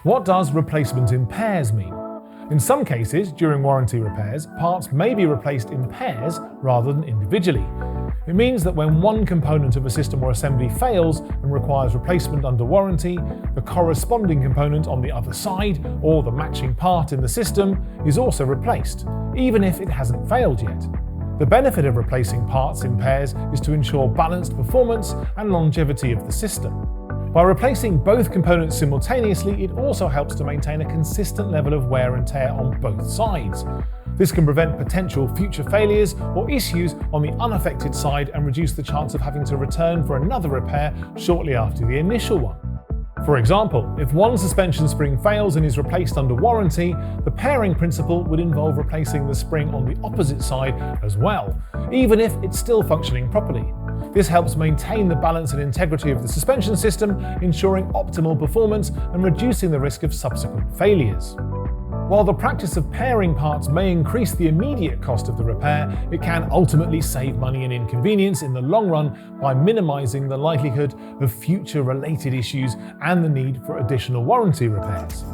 What does replacement in pairs mean? In some cases, during warranty repairs, parts may be replaced in pairs rather than individually. It means that when one component of a system or assembly fails and requires replacement under warranty, the corresponding component on the other side, or the matching part in the system, is also replaced, even if it hasn't failed yet. The benefit of replacing parts in pairs is to ensure balanced performance and longevity of the system. By replacing both components simultaneously, it also helps to maintain a consistent level of wear and tear on both sides. This can prevent potential future failures or issues on the unaffected side and reduce the chance of having to return for another repair shortly after the initial one. For example, if one suspension spring fails and is replaced under warranty, the pairing principle would involve replacing the spring on the opposite side as well, even if it's still functioning properly. This helps maintain the balance and integrity of the suspension system, ensuring optimal performance and reducing the risk of subsequent failures. While the practice of pairing parts may increase the immediate cost of the repair, it can ultimately save money and inconvenience in the long run by minimizing the likelihood of future related issues and the need for additional warranty repairs.